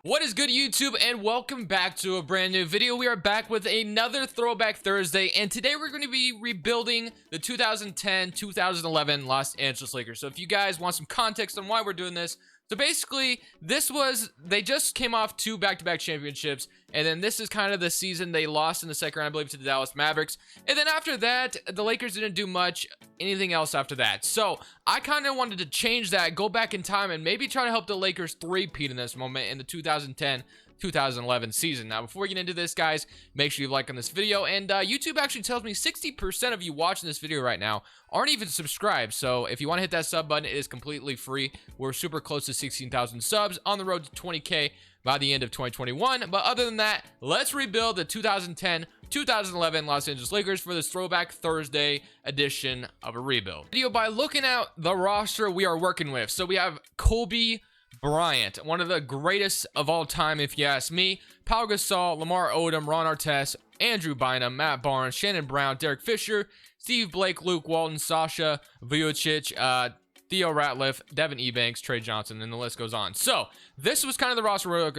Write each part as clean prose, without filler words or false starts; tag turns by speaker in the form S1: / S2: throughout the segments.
S1: What is good, YouTube, and welcome back to a brand new video. We are back with another Throwback Thursday, and today we're going to be rebuilding the 2010-2011 Los Angeles Lakers. So if you guys want some context on why we're doing this, so basically, they just came off two back-to-back championships, and then this is kind of the season they lost in the second round, I believe, to the Dallas Mavericks. And then after that, the Lakers didn't do anything else after that. So I kind of wanted to change that, go back in time, and maybe try to help the Lakers three-peat in this moment in the 2010-2011 season. Now, before we get into this, guys, make sure you like on this video. And YouTube actually tells me 60% of you watching this video right now aren't even subscribed. So if you want to hit that sub button, it is completely free. We're super close to 16,000 subs, on the road to 20K by the end of 2021. But other than that, let's rebuild the 2010-2011 Los Angeles Lakers for this Throwback Thursday edition of a rebuild video by looking at the roster we are working with. So we have Kobe Bryant, one of the greatest of all time, if you ask me. Pau Gasol, Lamar Odom, Ron Artest, Andrew Bynum, Matt Barnes, Shannon Brown, Derek Fisher, Steve Blake, Luke Walton, Sasha Vujacic, Theo Ratliff, Devin Ebanks, Trey Johnson, and the list goes on. So this was kind of the roster we're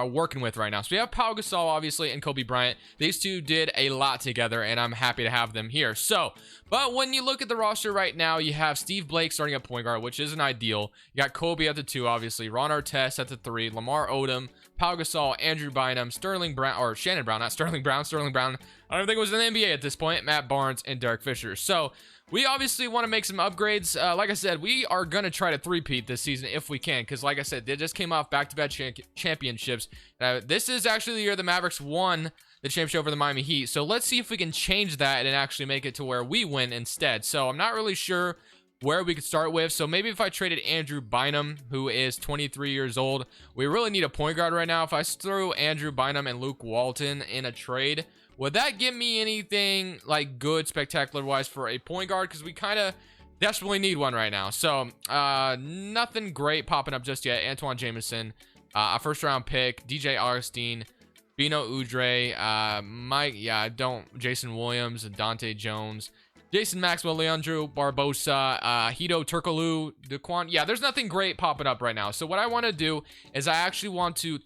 S1: working with right now. So we have Pau Gasol, obviously, and Kobe Bryant. These two did a lot together, and I'm happy to have them here. So, but when you look at the roster right now, you have Steve Blake starting at point guard, which isn't ideal. You got Kobe at the 2, obviously, Ron Artest at the 3, Lamar Odom, Pau Gasol, Andrew Bynum, Sterling Brown, or Shannon Brown, not Sterling Brown. Sterling Brown, I don't think it was in the NBA at this point. Matt Barnes and Derek Fisher. So we obviously want to make some upgrades. Like I said, we are going to try to three-peat this season if we can, because like I said, they just came off back-to-back championships. This is actually the year the Mavericks won the championship over the Miami Heat. So let's see if we can change that and actually make it to where we win instead. So I'm not really sure where we could start with. So maybe if I traded Andrew Bynum, who is 23 years old, we really need a point guard right now. If I threw Andrew Bynum and Luke Walton in a trade, would that give me anything like good, spectacular wise for a point guard? Because we kind of desperately need one right now. So nothing great popping up just yet. Antoine Jameson, a first round pick, DJ Augustine, Bino Udre, Jason Williams, Dante Jones, Jason Maxwell, Leandro Barbosa, Hito Turkoglu, Daquan. Yeah, there's nothing great popping up right now. So what I want to do is I actually want to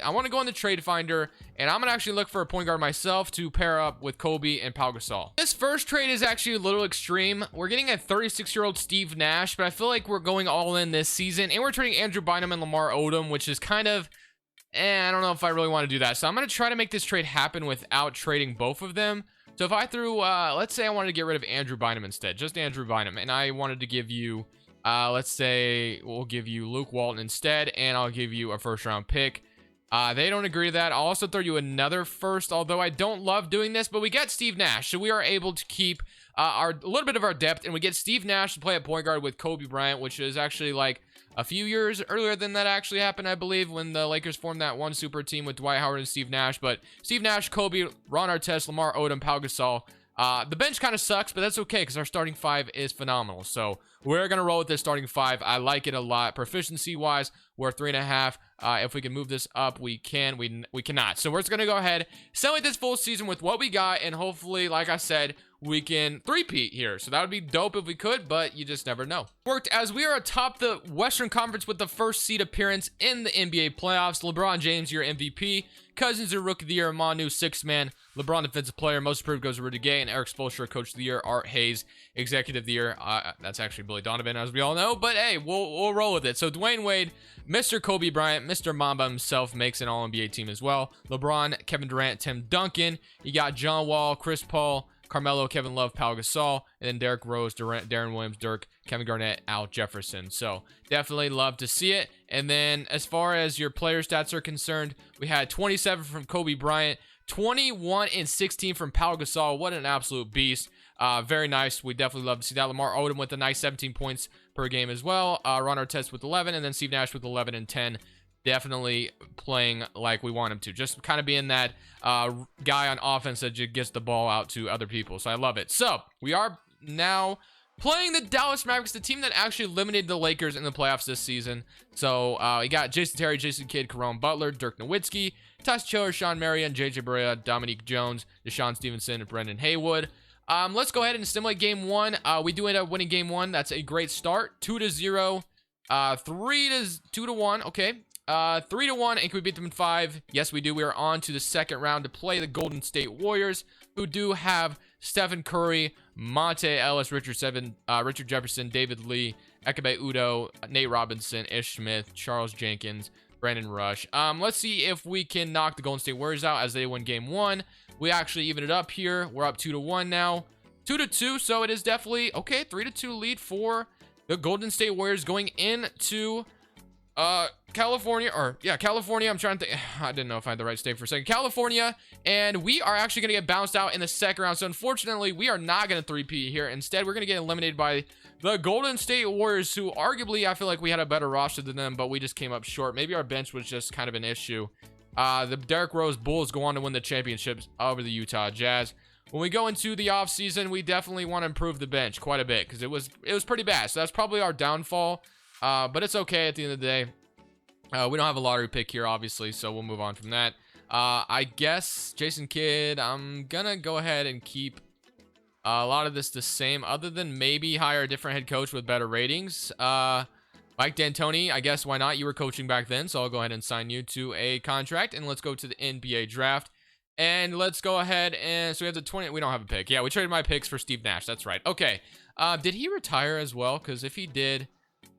S1: I want to go in the trade finder, and I'm going to actually look for a point guard myself to pair up with Kobe and Pau Gasol. This first trade is actually a little extreme. We're getting a 36-year-old Steve Nash, but I feel like we're going all in this season, and we're trading Andrew Bynum and Lamar Odom, which is kind of, I don't know if I really want to do that. So I'm going to try to make this trade happen without trading both of them. So if I threw, let's say I wanted to get rid of Andrew Bynum instead, just Andrew Bynum, and I wanted to give you, let's say we'll give you Luke Walton instead, and I'll give you a first-round pick. They don't agree to that. I'll also throw you another first, although I don't love doing this, but we get Steve Nash, so we are able to keep a little bit of our depth, and we get Steve Nash to play at point guard with Kobe Bryant, which is actually like a few years earlier than that actually happened, I believe, when the Lakers formed that one super team with Dwight Howard and Steve Nash. But Steve Nash, Kobe, Ron Artest, Lamar Odom, Pau Gasol. The bench kind of sucks, but that's okay because our starting 5 is phenomenal. So we're going to roll with this starting 5. I like it a lot. Proficiency-wise, we're 3.5. If we can move this up, we can. We cannot. So we're just going to go ahead, celebrate this full season with what we got, and hopefully, like I said, we can three-peat here. So that would be dope if we could, but you just never know. Worked as we are atop the Western Conference with the first seed appearance in the NBA playoffs. LeBron James, your MVP. Cousins, your Rookie of the Year. Manu, Sixth Man. LeBron, Defensive Player. Most Improved goes to Rudy Gay. And Eric Spoelstra, Coach of the Year. Art Hayes, Executive of the Year. That's actually Billy Donovan, as we all know. But hey, we'll roll with it. So Dwayne Wade, Mr. Kobe Bryant, Mr. Mamba himself makes an All-NBA team as well. LeBron, Kevin Durant, Tim Duncan. You got John Wall, Chris Paul, Carmelo, Kevin Love, Pau Gasol, and then Derrick Rose, Darren Williams, Dirk, Kevin Garnett, Al Jefferson. So definitely love to see it. And then as far as your player stats are concerned, we had 27 from Kobe Bryant, 21 and 16 from Pau Gasol. What an absolute beast. Very nice. We definitely love to see that. Lamar Odom with a nice 17 points per game as well. Ron Artest with 11, and then Steve Nash with 11 and 10. Definitely playing like we want him to. Just kind of being that guy on offense that just gets the ball out to other people. So I love it. So we are now playing the Dallas Mavericks, the team that actually eliminated the Lakers in the playoffs this season. So we got Jason Terry, Jason Kidd, Caron Butler, Dirk Nowitzki, Tyson Chandler, Sean Marion, JJ Barea, Dominique Jones, Deshaun Stevenson, and Brendan Haywood. Let's go ahead and simulate game one. We do end up winning game one. That's a great start. 2-0, 2-1. Okay. 3-1, and can we beat them in 5? Yes, we do. We are on to the second round to play the Golden State Warriors, who do have Stephen Curry, Monte Ellis, Richard Jefferson, David Lee, Ekebe Udo, Nate Robinson, Ish Smith, Charles Jenkins, Brandon Rush. Let's see if we can knock the Golden State Warriors out as they win game 1. We actually even it up here. We're up 2-1 now. 2-2, so it is definitely, okay, 3-2 lead for the Golden State Warriors going into California, California. I'm trying to think. I didn't know if I had the right state for a second. California, and we are actually going to get bounced out in the second round. So unfortunately, we are not going to 3P here. Instead, we're going to get eliminated by the Golden State Warriors, who arguably I feel like we had a better roster than them, but we just came up short. Maybe our bench was just kind of an issue. The Derrick Rose Bulls go on to win the championships over the Utah Jazz. When we go into the offseason, we definitely want to improve the bench quite a bit because it was pretty bad. So that's probably our downfall. But it's okay at the end of the day. We don't have a lottery pick here, obviously, so we'll move on from that. I guess, Jason Kidd, I'm going to go ahead and keep a lot of this the same, other than maybe hire a different head coach with better ratings. Mike D'Antoni, I guess, why not? You were coaching back then, so I'll go ahead and sign you to a contract, and let's go to the NBA draft. And let's go ahead and, so we have the 20, we don't have a pick. Yeah, we traded my picks for Steve Nash, that's right. Okay, did he retire as well? Because if he did,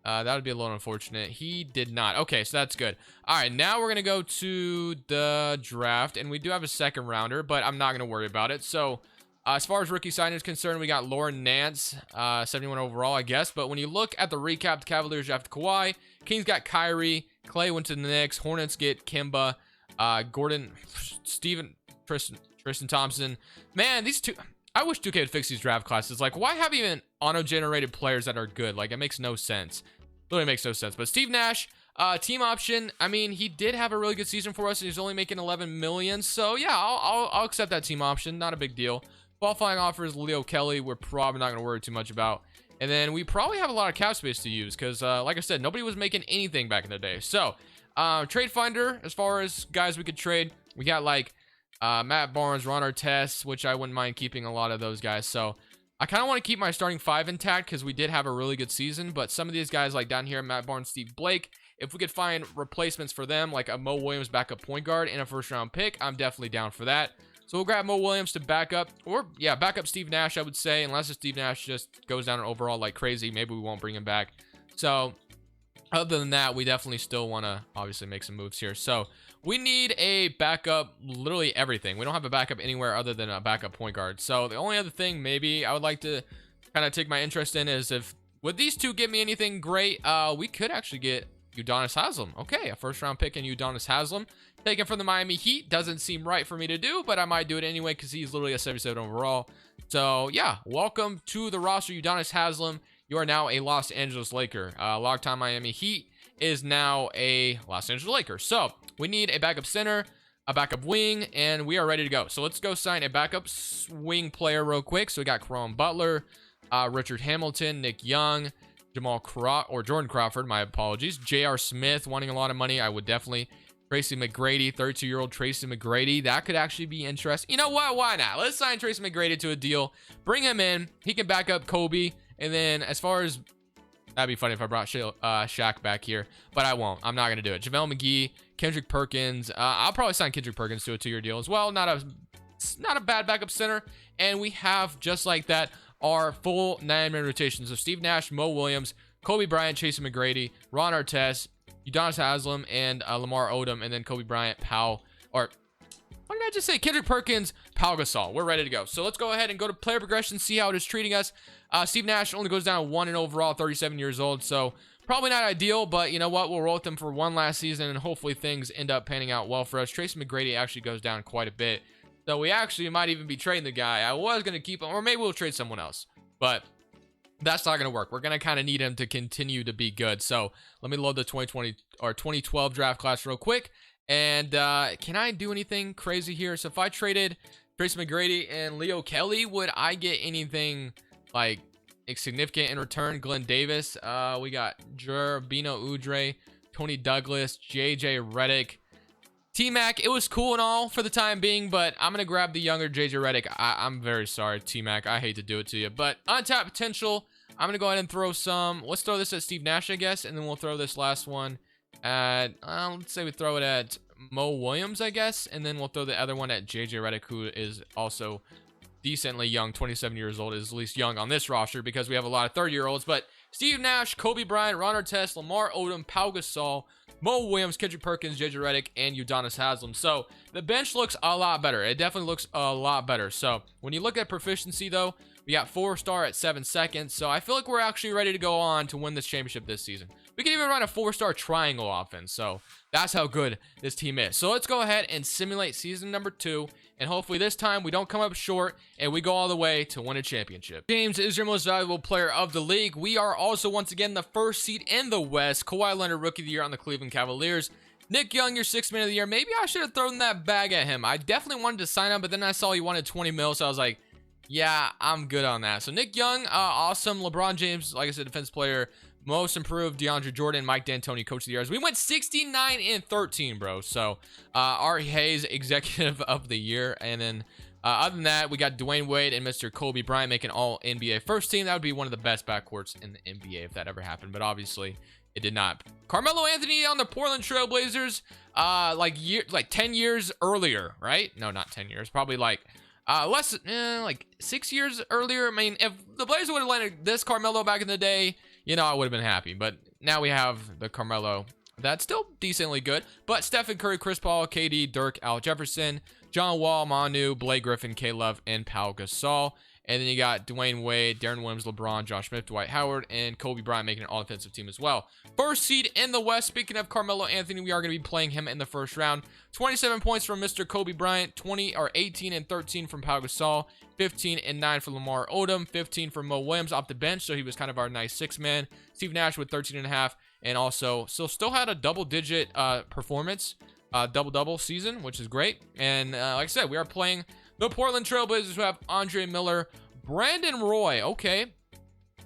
S1: that would be a little unfortunate. He did not. Okay, so that's good. All right, now we're going to go to the draft, and we do have a second rounder, but I'm not going to worry about it. So, as far as rookie signing is concerned, we got Lauren Nance, 71 overall, I guess. But when you look at the recap, the Cavaliers drafted Kawhi, Kings got Kyrie, Clay went to the Knicks, Hornets get Kemba, Gordon, Tristan Thompson. Man, these two, I wish 2K would fix these draft classes. Like, why have even auto-generated players that are good? Like, it makes no sense. Literally makes no sense. But Steve Nash, team option. I mean, he did have a really good season for us, and he's only making 11 million. So yeah, I'll accept that team option. Not a big deal. Qualifying offers Leo Kelly, we're probably not going to worry too much about. And then we probably have a lot of cap space to use because, like I said, nobody was making anything back in the day. So, trade finder, as far as guys we could trade, we got like Matt Barnes, Ron Artest, which I wouldn't mind keeping a lot of those guys. So, I kind of want to keep my starting 5 intact because we did have a really good season. But some of these guys, like down here, Matt Barnes, Steve Blake, if we could find replacements for them, like a Mo Williams backup point guard and a first-round pick, I'm definitely down for that. So we'll grab Mo Williams to back up, or yeah, back up Steve Nash, I would say, unless Steve Nash just goes down overall like crazy. Maybe we won't bring him back. So other than that, we definitely still want to obviously make some moves here. So we need a backup, literally everything. We don't have a backup anywhere other than a backup point guard. So the only other thing maybe I would like to kind of take my interest in is if, would these two give me anything great? We could actually get Udonis Haslem. Okay, a first-round pick in Udonis Haslem. Taken from the Miami Heat. Doesn't seem right for me to do, but I might do it anyway because he's literally a 77 overall. So, yeah, welcome to the roster, Udonis Haslem. You are now a Los Angeles Laker. Long-time Miami Heat is now a Los Angeles Laker. So, we need a backup center, a backup wing, and we are ready to go. So, let's go sign a backup wing player real quick. So, we got Caron Butler, Richard Hamilton, Nick Young, Jordan Crawford, my apologies. J.R. Smith wanting a lot of money. I would definitely. Tracy McGrady, 32-year-old Tracy McGrady. That could actually be interesting. You know what? Why not? Let's sign Tracy McGrady to a deal. Bring him in. He can back up Kobe. And then as far as... That'd be funny if I brought Shaq back here. But I won't. I'm not going to do it. JaVale McGee, Kendrick Perkins. I'll probably sign Kendrick Perkins to a 2-year deal as well. Not a bad backup center. And we have, just like that, our full 9-man rotation. So Steve Nash, Mo Williams, Kobe Bryant, Tracy McGrady, Ron Artest, Udonis Haslem, and Lamar Odom, and then Kobe Bryant, what did I just say? Kendrick Perkins, Pau Gasol. We're ready to go. So let's go ahead and go to player progression, see how it is treating us. Steve Nash only goes down 1 in overall, 37 years old, so probably not ideal, but you know what? We'll roll with them for one last season, and hopefully things end up panning out well for us. Tracy McGrady actually goes down quite a bit, so we actually might even be trading the guy. I was going to keep him, or maybe we'll trade someone else, but... that's not going to work. We're going to kind of need him to continue to be good. So let me load the 2020 or 2012 draft class real quick. And can I do anything crazy here? So if I traded Tracy McGrady and Leo Kelly, would I get anything like significant in return? Glenn Davis. We got Jerbino Udre, Tony Douglas, JJ Redick. T-Mac, it was cool and all for the time being, but I'm going to grab the younger JJ Redick. I'm very sorry, T-Mac. I hate to do it to you, but untapped potential. I'm going to go ahead and throw some. Let's throw this at Steve Nash, I guess, and then we'll throw this last one at, let's say we throw it at Mo Williams, I guess. And then we'll throw the other one at JJ Redick, who is also decently young, 27 years old, is at least young on this roster because we have a lot of 30-year-olds. But Steve Nash, Kobe Bryant, Ron Artest, Lamar Odom, Pau Gasol, Mo Williams, Kendrick Perkins, JJ Redick, and Udonis Haslem. So the bench looks a lot better. It definitely looks a lot better. So when you look at proficiency, though, we got 4-star at 7 seconds. So I feel like we're actually ready to go on to win this championship this season. We can even run a 4-star triangle offense. So that's how good this team is. So let's go ahead and simulate season number 2. And hopefully this time we don't come up short and we go all the way to win a championship. James is your most valuable player of the league. We are also once again the first seed in the West. Kawhi Leonard, Rookie of the Year on the Cleveland Cavaliers. Nick Young, your 6th man of the year. Maybe I should have thrown that bag at him. I definitely wanted to sign him, but then I saw he wanted 20 mil, so I was like, yeah, I'm good on that. So Nick Young, awesome. LeBron James, like I said, defense player. Most improved, DeAndre Jordan, Mike D'Antoni, coach of the year. We went 69-13, bro. So Art Hayes, executive of the year. And then other than that, we got Dwayne Wade and Mr. Kobe Bryant making all NBA first team. That would be one of the best backcourts in the NBA if that ever happened. But obviously, it did not. Carmelo Anthony on the Portland Trail Blazers, like 10 years earlier, right? No, not 10 years. Probably like like 6 years earlier. I mean, if the Blazers would have landed this Carmelo back in the day, you know, I would have been happy. But now we have the Carmelo that's still decently good. But Stephen Curry, Chris Paul, KD, Dirk, Al Jefferson, John Wall, Manu, Blake Griffin, K-Love, and Pau Gasol. And then you got Dwayne Wade, Darren Williams, LeBron, Josh Smith, Dwight Howard, and Kobe Bryant making an all-defensive team as well. First seed in the West. Speaking of Carmelo Anthony, we are going to be playing him in the first round. 27 points from Mr. Kobe Bryant, 18 and 13 from Pau Gasol, 15 and 9 for Lamar Odom, 15 for Mo Williams off the bench, so he was kind of our nice 6-man. Steve Nash with 13.5, and also still had a double-digit performance, double-double season, which is great. And like I said, we are playing the Portland Trail Blazers, who have Andre Miller, Brandon Roy. Okay.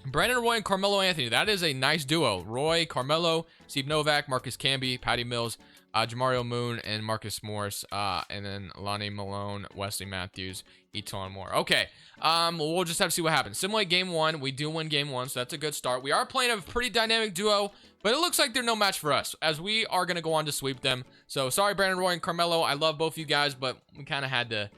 S1: Brandon Roy and Carmelo Anthony. That is a nice duo. Roy, Carmelo, Steve Novak, Marcus Camby, Patty Mills, Jamario Moon, and Marcus Morris. And then Lonnie Malone, Wesley Matthews, Eton Moore. Okay. We'll just have to see what happens. Simulate game 1. We do win game 1, so that's a good start. We are playing a pretty dynamic duo, but it looks like they're no match for us, as we are going to go on to sweep them. So sorry, Brandon Roy and Carmelo. I love both you guys, but we kind of had to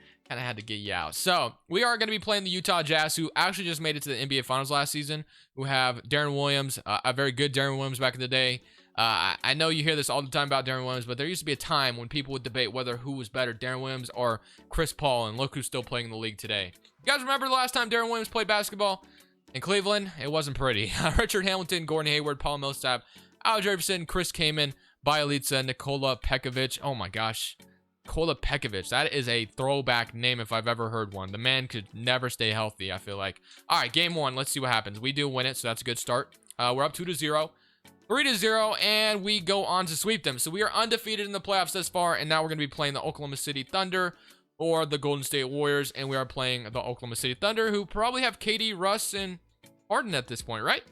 S1: get you out. So we are going to be playing the Utah Jazz, who actually just made it to the NBA Finals last season, who have Darren Williams, a very good Darren Williams back in the day. I know you hear this all the time about Darren Williams, but there used to be a time when people would debate whether who was better, Darren Williams or Chris Paul, and look who's still playing in the league today. You guys remember the last time Darren Williams played basketball in Cleveland? It wasn't pretty. Richard Hamilton, Gordon Hayward, Paul Millsap, Al Jefferson, Chris Kaman, Bjelica, Nikola Pekovic. Oh my gosh. Nikola Pekovic. That is a throwback name if I've ever heard one. The man could never stay healthy, I feel like. All right, game 1. Let's see what happens. We do win it, so that's a good start. We're up 2-0. 3-0, and we go on to sweep them. So we are undefeated in the playoffs thus far, and now we're going to be playing the Oklahoma City Thunder or the Golden State Warriors, and we are playing the Oklahoma City Thunder, who probably have KD, Russ, and Harden at this point, right?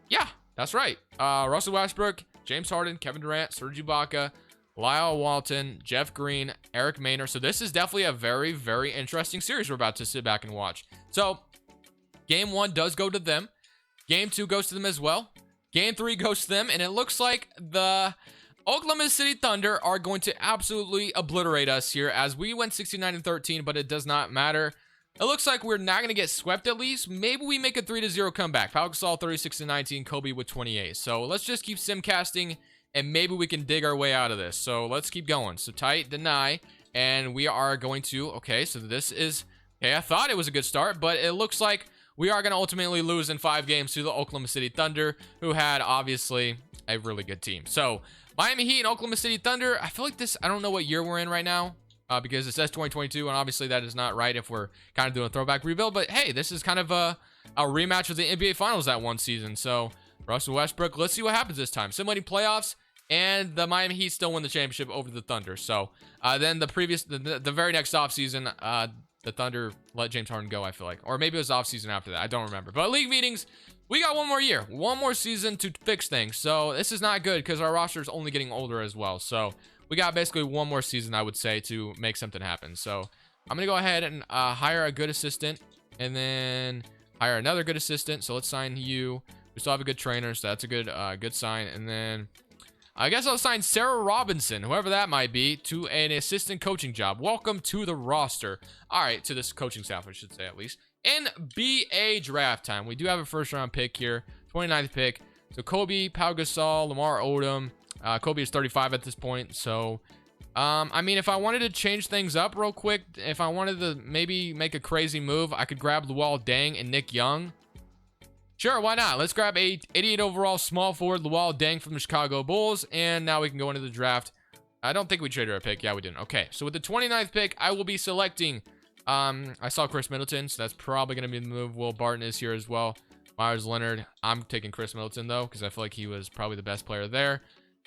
S1: Yeah, that's right. Russell Westbrook, James Harden, Kevin Durant, Serge Ibaka, Lyle Walton, Jeff Green, Eric Maynor. So this is definitely a very, very interesting series we're about to sit back and watch. So game 1 does go to them. Game 2 goes to them as well. Game 3 goes to them. And it looks like the Oklahoma City Thunder are going to absolutely obliterate us here, as we went 69-13, but it does not matter. It looks like we're not going to get swept at least. Maybe we make a 3-0 comeback. Pau Gasol 36-19, Kobe with 28. So let's just keep simcasting, and maybe we can dig our way out of this. So let's keep going. So tight, deny, and we are going to, okay, so this is, okay, I thought it was a good start, but it looks like we are going to ultimately lose in 5 games to the Oklahoma City Thunder, who had, obviously, a really good team. So Miami Heat and Oklahoma City Thunder, I feel like this, I don't know what year we're in right now, because it says 2022, and obviously that is not right if we're kind of doing a throwback rebuild, but hey, this is kind of a rematch of the NBA Finals that one season. So Russell Westbrook, let's see what happens this time. Simulating playoffs, and the Miami Heat still win the championship over the Thunder. So then the very next offseason, the Thunder let James Harden go, I feel like. Or maybe it was offseason after that. I don't remember. But league meetings, we got one more year, one more season to fix things. So this is not good because our roster is only getting older as well. So we got basically one more season, I would say, to make something happen. So I'm going to go ahead and hire a good assistant and then hire another good assistant. So let's sign you. We still have a good trainer, so that's a good sign. And then I guess I'll sign Sarah Robinson, whoever that might be, to an assistant coaching job. Welcome to the roster. All right, to this coaching staff, I should say at least. NBA draft time. We do have a first-round pick here, 29th pick. So Kobe, Pau Gasol, Lamar Odom. Kobe is 35 at this point. So, I mean, if I wanted to change things up real quick, if I wanted to maybe make a crazy move, I could grab Luol Deng and Nick Young. Sure, why not? Let's grab a 88 overall small forward Luol Deng from the Chicago Bulls, and now we can go into the draft. I don't think we traded our pick. Yeah, we didn't. Okay, so with the 29th pick, I will be selecting. I saw Chris Middleton, so that's probably going to be the move. Will Barton is here as well. Myers Leonard. I'm taking Chris Middleton, though, because I feel like he was probably the best player there.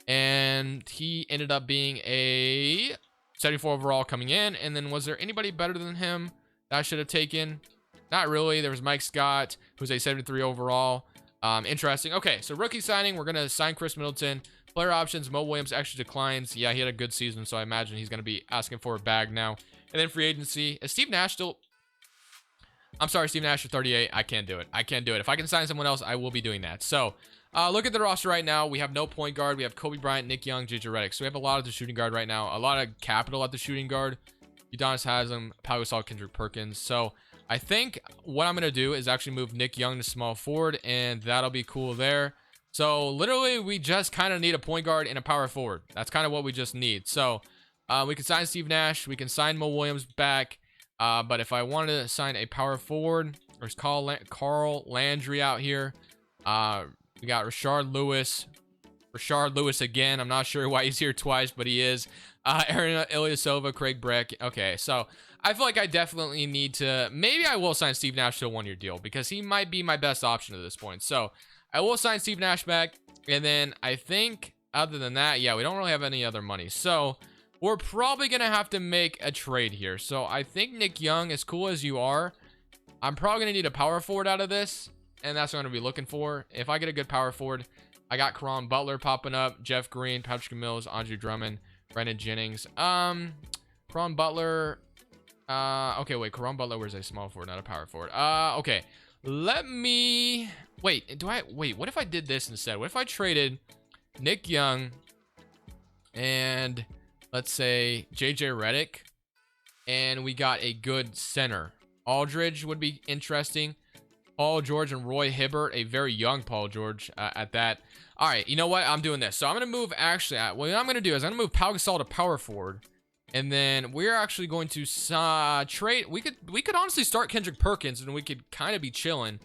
S1: And he ended up being a 74 overall coming in. And then was there anybody better than him that I should have taken? Not really. There was Mike Scott, who's a 73 overall. Interesting. Okay, so rookie signing. We're going to sign Chris Middleton. Player options, Mo Williams actually declines. Yeah, he had a good season, so I imagine he's going to be asking for a bag now. And then free agency. Is Steve Nash still... I'm sorry, Steve Nash at 38. I can't do it. I can't do it. If I can sign someone else, I will be doing that. So, look at the roster right now. We have no point guard. We have Kobe Bryant, Nick Young, JJ Redick. So we have a lot at the shooting guard right now. A lot of capital at the shooting guard. Udonis Haslem, Pau Gasol, Kendrick Perkins. So I think what I'm going to do is actually move Nick Young to small forward, and that'll be cool there. So literally, we just kind of need a point guard and a power forward. That's kind of what we just need. So we can sign Steve Nash. We can sign Mo Williams back. But if I wanted to sign a power forward, there's Carl Landry out here. We got Rashard Lewis. Rashard Lewis again. I'm not sure why he's here twice, but he is. Aaron Ilyasova, Craig Breck. Okay, so I feel like I definitely need to... Maybe I will sign Steve Nash to a one-year deal because he might be my best option at this point. So I will sign Steve Nash back. And then I think other than that, yeah, we don't really have any other money. So we're probably going to have to make a trade here. So I think Nick Young, as cool as you are, I'm probably going to need a power forward out of this. And that's what I'm going to be looking for. If I get a good power forward, I got Caron Butler popping up, Jeff Green, Patrick Mills, Andre Drummond, Brandon Jennings. Caron Butler. Okay, wait. Caron Butler was a small forward, not a power forward. Okay. Let me... Wait, wait, what if I did this instead? What if I traded Nick Young and... let's say JJ Redick, and we got a good center. Aldridge would be interesting. Paul George and Roy Hibbert, a very young Paul George at that. All right, you know what? I'm doing this. So I'm going to move actually. What I'm going to do is I'm going to move Pau Gasol to power forward. And then we're actually going to trade. We could honestly start Kendrick Perkins and we could kind of be chilling.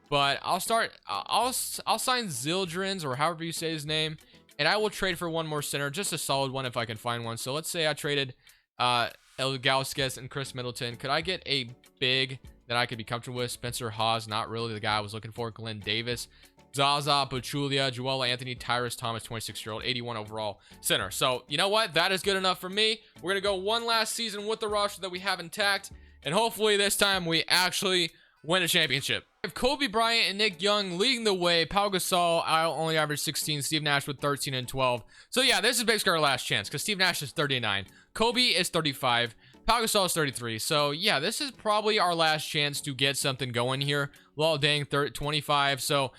S1: But I'll sign Zildjian or however you say his name. And I will trade for one more center, just a solid one if I can find one. So let's say I traded Ilgauskas and Chris Middleton. Could I get a big that I could be comfortable with? Spencer Hawes, not really the guy I was looking for. Glenn Davis, Zaza Pachulia, Joel Anthony, Tyrus Thomas, 26-year-old, 81 overall center. So you know what? That is good enough for me. We're going to go one last season with the roster that we have intact. And hopefully this time we actually win a championship. We have Kobe Bryant and Nick Young leading the way. Pau Gasol, I only averaged 16. Steve Nash with 13 and 12. So yeah, this is basically our last chance because Steve Nash is 39. Kobe is 35. Pau Gasol is 33. So yeah, this is probably our last chance to get something going here. Luol Deng, 25. So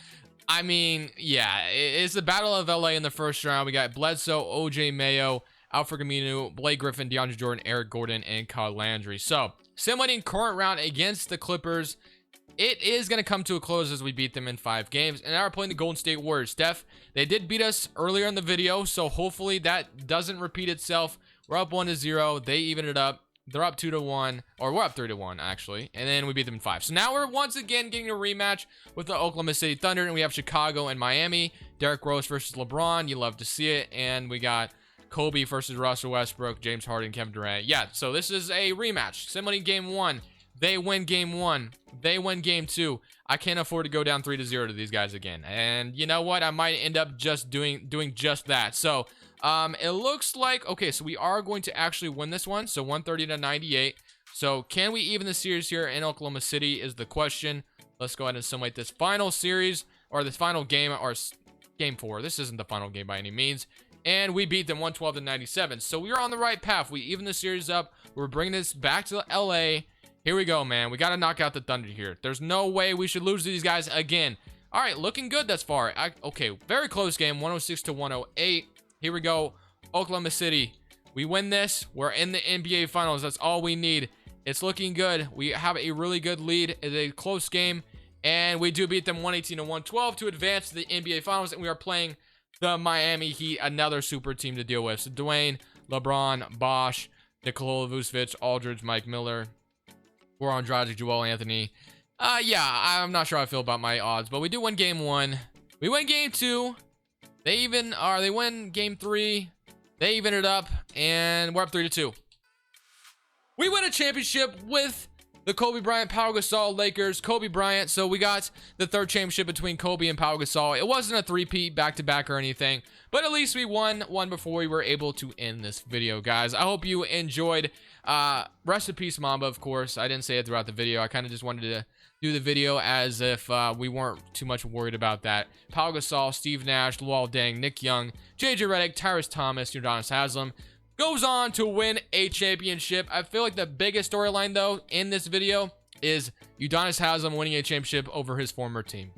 S1: I mean, yeah, it's the Battle of LA in the first round. We got Bledsoe, OJ Mayo, Alfred Camino, Blake Griffin, DeAndre Jordan, Eric Gordon, and Kyle Landry. So simulating current round against the Clippers. It is going to come to a close as we beat them in 5 games. And now we're playing the Golden State Warriors. Steph, they did beat us earlier in the video, so hopefully that doesn't repeat itself. We're up 1-0. They even it up. They're up 2-1, or we're up 3-1, actually. And then we beat them in 5. So now we're once again getting a rematch with the Oklahoma City Thunder, and we have Chicago and Miami. Derrick Rose versus LeBron. You love to see it. And we got Kobe versus Russell Westbrook, James Harden, Kevin Durant. Yeah, so this is a rematch. Simulating game 1. They win game 1. They win game 2. I can't afford to go down 3-0 to these guys again. And you know what? I might end up just doing just that. So it looks like, okay, so we are going to actually win this one. So 130-98. So can we even the series here in Oklahoma City is the question. Let's go ahead and simulate this final series, or this final game, or game 4. This isn't the final game by any means. And we beat them 112-97. So we are on the right path. We even the series up. We're bringing this back to LA. Here we go, man. We got to knock out the Thunder here. There's no way we should lose to these guys again. All right, looking good thus far. Okay, very close game, 106-108. Here we go. Oklahoma City. We win this. We're in the NBA Finals. That's all we need. It's looking good. We have a really good lead. It's a close game. And we do beat them 118-112 to advance to the NBA Finals. And we are playing the Miami Heat, another super team to deal with. So Dwayne, LeBron, Bosh, Nikola Vucevic, Aldridge, Mike Miller, Goran Dragic, Joel Anthony. Yeah, I'm not sure how I feel about my odds, but we do win game 1. We win game 2. They win game 3. They even it up, and we're up 3-2. We win a championship with the Kobe Bryant, Pau Gasol Lakers. Kobe Bryant. So we got the 3rd championship between Kobe and Pau Gasol. It wasn't a 3-peat back-to-back or anything, but at least we won one before we were able to end this video, guys. I hope you enjoyed. Rest in peace, Mamba, of course. I didn't say it throughout the video. I kind of just wanted to do the video as if we weren't too much worried about that. Pau Gasol, Steve Nash, Luol Deng, Nick Young, JJ Redick, Tyrese Thomas, Udonis Haslem goes on to win a championship. I feel like the biggest storyline, though, in this video is Udonis Haslem winning a championship over his former team.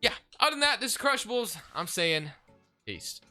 S1: Yeah, other than that, this is Crushables. I'm saying peace.